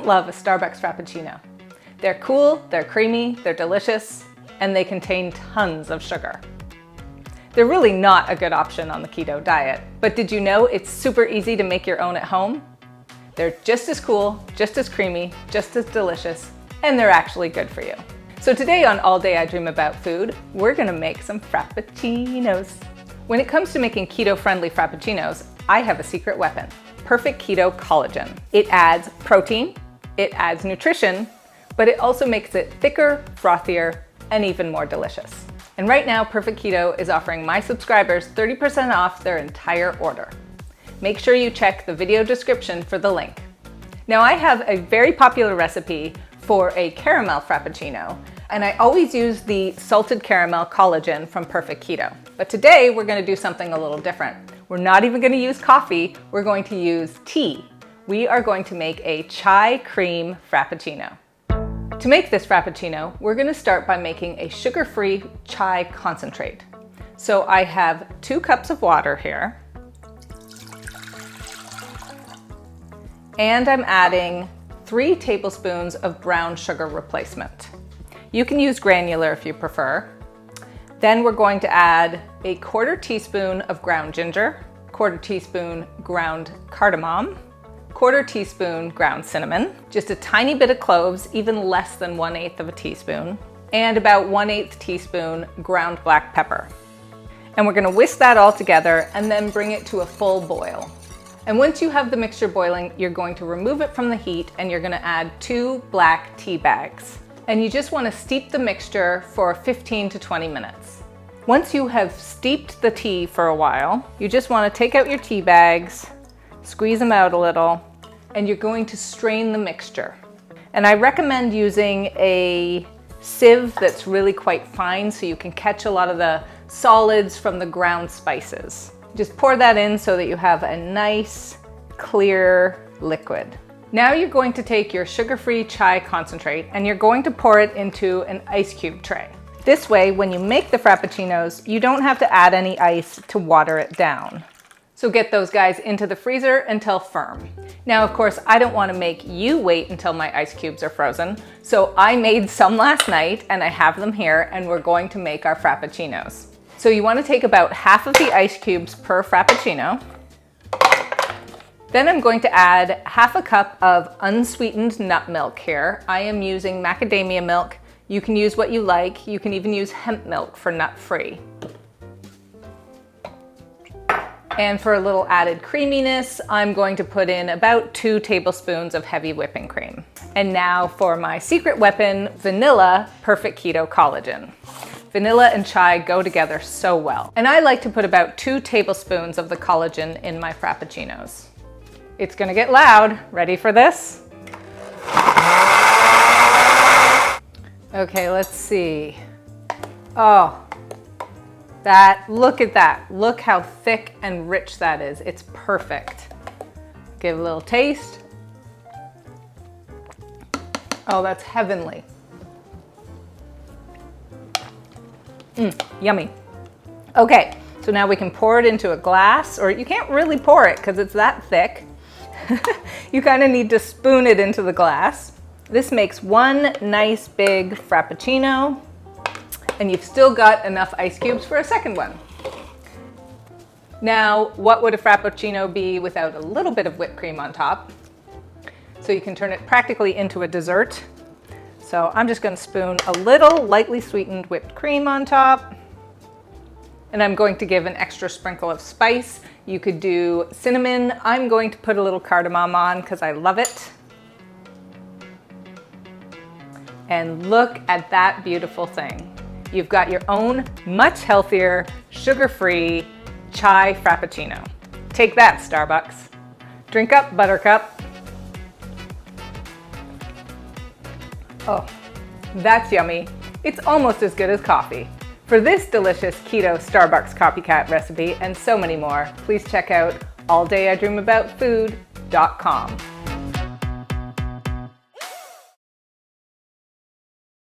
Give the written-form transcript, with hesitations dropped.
don't love a Starbucks Frappuccino? They're cool, they're creamy, they're delicious, and they contain tons of sugar. They're really not a good option on the keto diet, but did you know it's super easy to make your own at home? They're just as cool, just as creamy, just as delicious, and they're actually good for you. So today on All Day I Dream About Food, we're gonna make some Frappuccinos. When it comes to making keto-friendly Frappuccinos, I have a secret weapon, Perfect Keto Collagen. It adds protein, it adds nutrition, but it also makes it thicker, frothier, and even more delicious. And right now, Perfect Keto is offering my subscribers 30% off their entire order. Make sure you check the video description for the link. Now I have a very popular recipe for a caramel Frappuccino, and I always use the salted caramel collagen from Perfect Keto. But today we're gonna do something a little different. We're not even gonna use coffee, we're going to use tea. We are going to make a chai cream Frappuccino. To make this Frappuccino, we're gonna start by making a sugar-free chai concentrate. So I have 2 cups of water here, and I'm adding 3 tablespoons of brown sugar replacement. You can use granular if you prefer. Then we're going to add a 1/4 teaspoon of ground ginger, 1/4 teaspoon ground cardamom, 1/4 teaspoon ground cinnamon, just a tiny bit of cloves, even less than 1/8 of a teaspoon, and about 1/8 teaspoon ground black pepper. And we're gonna whisk that all together and then bring it to a full boil. And once you have the mixture boiling, you're going to remove it from the heat and you're gonna add 2 black tea bags. And you just wanna steep the mixture for 15 to 20 minutes. Once you have steeped the tea for a while, you just wanna take out your tea bags, squeeze them out a little, and you're going to strain the mixture. And I recommend using a sieve that's really quite fine so you can catch a lot of the solids from the ground spices. Just pour that in so that you have a nice, clear liquid. Now you're going to take your sugar-free chai concentrate and you're going to pour it into an ice cube tray. This way, when you make the Frappuccinos, you don't have to add any ice to water it down. So get those guys into the freezer until firm. Now, of course, I don't want to make you wait until my ice cubes are frozen, so I made some last night and I have them here and we're going to make our Frappuccinos. So you want to take about half of the ice cubes per Frappuccino. Then I'm going to add 1/2 cup of unsweetened nut milk here. I am using macadamia milk. You can use what you like. You can even use hemp milk for nut-free. And for a little added creaminess, I'm going to put in about 2 tablespoons of heavy whipping cream. And now for my secret weapon, vanilla Perfect Keto Collagen. Vanilla and chai go together so well. And I like to put about 2 tablespoons of the collagen in my Frappuccinos. It's gonna get loud. Ready for this? Okay, let's see. Oh, look at that. Look how thick and rich that is. It's perfect. Give a little taste. Oh, that's heavenly. Yummy. Okay, so now we can pour it into a glass, or you can't really pour it because it's that thick. You kind of need to spoon it into the glass. This makes one nice big Frappuccino, and you've still got enough ice cubes for a second one. Now, what would a Frappuccino be without a little bit of whipped cream on top? So you can turn it practically into a dessert. So I'm just going to spoon a little lightly sweetened whipped cream on top. And I'm going to give an extra sprinkle of spice. You could do cinnamon. I'm going to put a little cardamom on because I love it. And look at that beautiful thing. You've got your own much healthier, sugar-free chai Frappuccino. Take that, Starbucks. Drink up, Buttercup. Oh, that's yummy. It's almost as good as coffee. For this delicious keto Starbucks copycat recipe and so many more, please check out alldayidreamaboutfood.com.